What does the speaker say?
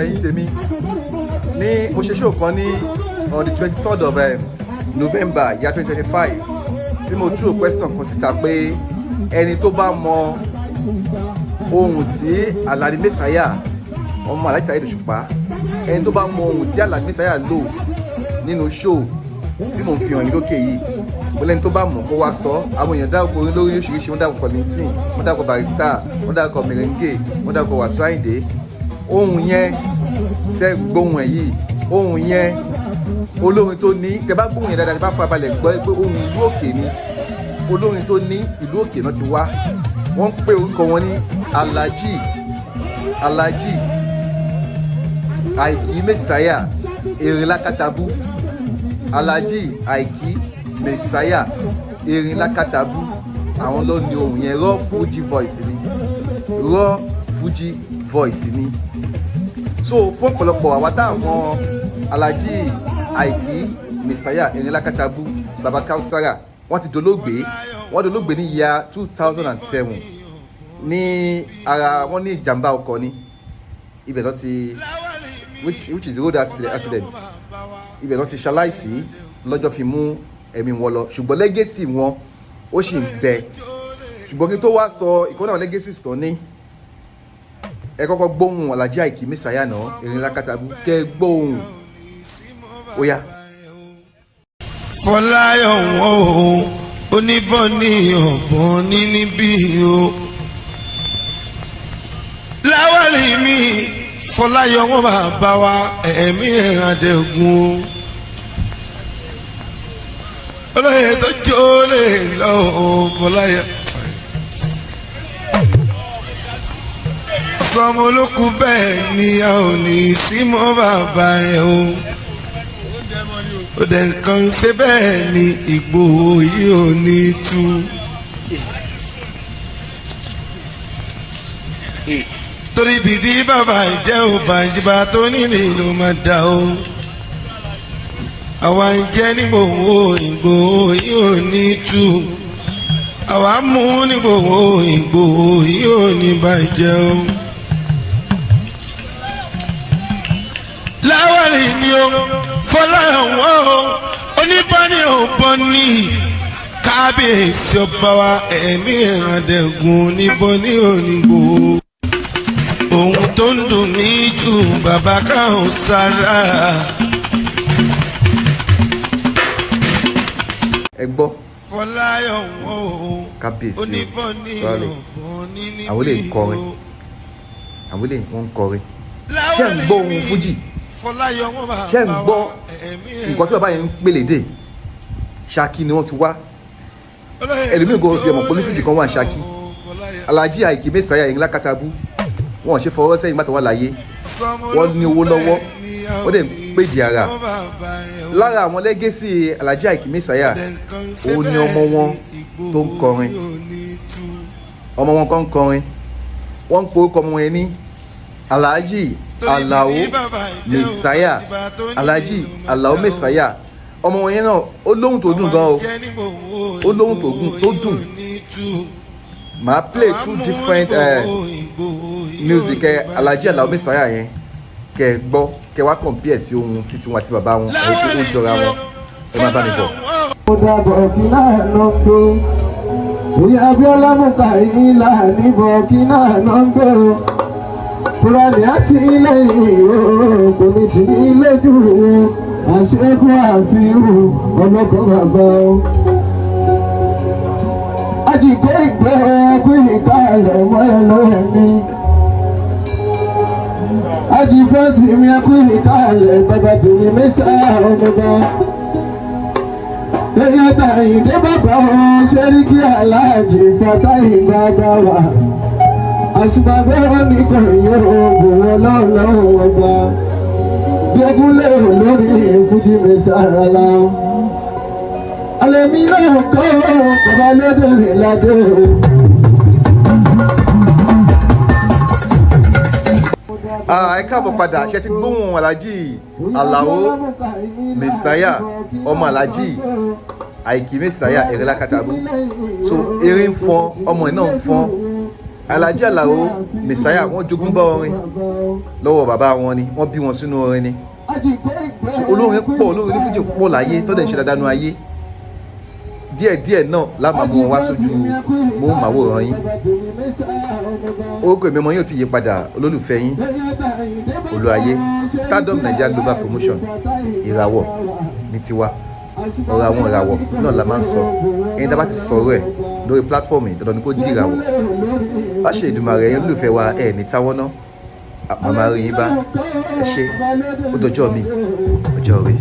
ẹ̀yin tèmi ní mo ṣe show kan ní on the 23rd of November year 2025 tí mo throw question kan síta pé ẹni tó bá mọ ohun tí Alani Messiah ọmọ Alhaji Saheed Òṣùpá ẹni tó bá mọ ohun tí Alani Messiah lò nínú show tí mo ń fi hàn yín lókè yìí mo lẹ́ni tó bá mọ̀ kó wá sọ. Àwọn èèyàn dárúkọ orin lórí oríṣiríṣi, wọ́n dárúkọ Linton, wọ́n dárúkọ Barrister, wọ́n dárúkọ Merengue, wọ́n dárúkọ Wasiu Ayinde. Ohun yẹn tẹ́ gbóhùn ẹ̀ yìí, ohun yẹn olórin tó ní tẹ́ bá gbóhùn yẹn dáadáa tẹ́ bá fara balẹ̀ gbọ́ pé ohun ìlú òkè ni olórin tó ní ìlú òkè náà ti wá. Wọ́n ń pè orúkọ wọn ní Alhaji Aiki Messiah Erinlakatabu. Alhaji Aiki Messiah Erinlakatabu, àwọn ló ní ohun yẹn. Raw Fuji voice ni. So fún ọ̀pọ̀lọpọ̀ àwa táwọn Alhaji Aiki Messiah Erinlakatabu Baba Kausara wọ́n ti dolóògbé ní year 2007 ní ara wọn ní ìjàmbá ọkọ̀ ní ibẹ̀ náà ti which is road accident ibẹ̀ náà ti ṣaláìsí lọ́jọ́ fi mú ẹ̀mí wọn lọ. Ṣùgbọ́n legacy wọn ó sì ń bẹ. Ṣùgbọ́n kí n tó wá sọ ìkọ́nà àwọn legacies tán ní ẹ kọ́kọ́ gbóhùn Alhaji Aiki Messiah náà Erinlakatabu kẹ́ gbóhùn ó yá. Fọláyọ̀ wọn o oníbọn ní ọ̀bọ̀n ní níbí o láwálì mi Fọláyọ̀ wọn bàbá wa ẹ̀mí ẹ̀ràdẹ̀gùn o olóyè tó jó lè lọ o Fọláyọ̀ ọmọ olókùn bẹ́ẹ̀ ni a ò ní sí mọ́ bàbá ẹ̀ o ó dẹ̀ nǹkan ṣe bẹ́ẹ̀ ni Ìgbòho yìí ò ní tú. torí bìdí bàbá ìjẹ́ òbá ìjìbá tó nílé ló máa dà o. àwa ń jẹ́ nígbòho Ìgbòho yìí ò ní tú. àwa mú nígbòho Ìgbòho yìí ò ní bàjẹ́ o. láwárí ni o Fọláyọ̀ wọn o oníbọ́ni òbọ́n ní kábíyèsí ọba wa ẹ̀mí ẹ̀ràndẹ̀gùn níbọ́ni ònígbò. ohun tó ń dùn mí jù bàbá káhùn sára. ẹ gbọ́ Fọláyọ̀ wọn o kábíyèsí oníbọ́ni òbọ́n ní níbí o. àwọn lè kọrin wọ́n ń kọrin. ṣé ń gbọ́ ohun Fuji? ṣé ń gbọ́ nǹkan tí bàbá yẹn ń pèlédè? Ṣakí ni wọ́n ti wá. ẹlòmíì gan ti ẹ̀mọ̀ pólífìsì kan wà Ṣakí. Alhaji Aiki Messiah Erinlakatabu wọn ṣe fọwọ́ sẹ́yìn bàtà wà láyé. wọ́n ní owó lọ́wọ́ wọ́n dẹ̀ ń pèdè ara. lára àwọn lẹ́gẹ́sì Alhaji Aiki Messiah òun ni ọmọ wọn tó ń kọrin. ọmọ wọn kan ń kọrin. wọ́n ń porúkọ ọmọ yẹn ní Alhaji Alao Messiah. Alhaji Alao Messiah ọmọ wọn yẹn náà ó lóhùn tó dùn gan o, ó lóhùn tó dùn. màá play two different music Alhaji Alao Messiah yẹn kẹ́ gbọ́ kẹ́ wá compare sí ohun títí wọn àti bàbá wọn èyí tó ń jọra wọn. ẹ má bá mi bọ̀. mo dàbọ̀ kí náà lọ pé orí Abíọ́lá mú ká ìlà níbọ̀ kí náà lọ pé Kùránì àti ilé ìwé kò ní ti ilé dúró àṣekú àfihàn ọlọ́kọ̀ bàbá o. Àjìké ìgbẹ́ ẹkùn ìkàlẹ̀ mọ́ ẹ lóyẹ̀mí. Àjìfẹ́sì mi ẹkùn ìkàlẹ̀ bàbá tèmi Messiah ọmọba. Ẹyẹ tàyìn dé bàbá wọn Ṣẹ́ríkí Aláàjì Fàtáì bàbá wa. Àṣìbàbẹ́ oníkan yóò bò wọ́n lọ́wọ́ ọba. Dégúnlé lórí Fuji Messiah la. Àlẹ́mí náà kọ́ bàbá lóde ìlàdé. Ẹ káàbọ̀ padà. Ṣé ti gbóhùn Alhaji Alao Messiah ọmọ Alhaji Aiki Messiah Erinlakatabu. So erin ń fọ́n, ọmọ náà ń fọ́n. Alhaji Alao Messiah wọ́n jogún bá orin lọ́wọ́ bàbá wọn ni, wọ́n bí wọn sínú orin ni. Olórin pọ̀, olórin Fuji pọ̀ láyé tó dẹ̀ ń ṣe dáadáa nínú ayé. Díẹ̀díẹ̀ náà lámà mú wọn wá sójú móhùnmáwòrán yín. Orúkọ èmi ọmọ yín ò ti yí padà, olólùfẹ́ yín Olúayé, Stardom Nigeria Global Promotion, ìràwọ̀ ní tiwa. Ọ̀rọ̀ àwọn ìràwọ̀ náà la máa ń sọ. Ẹni tá bá ti sọ̀rọ̀ ẹ̀ lórí pílátífọ̀mù yìí dandan ni kó di ìràwọ̀. Bá ṣe Èdùmàrè ẹ̀yin olólùfẹ́ wa ẹ̀ ní táwọ́ ná. Màmá rí yín bá ẹ ṣe ó dọjọ́ mi ọjọ́ rẹ̀.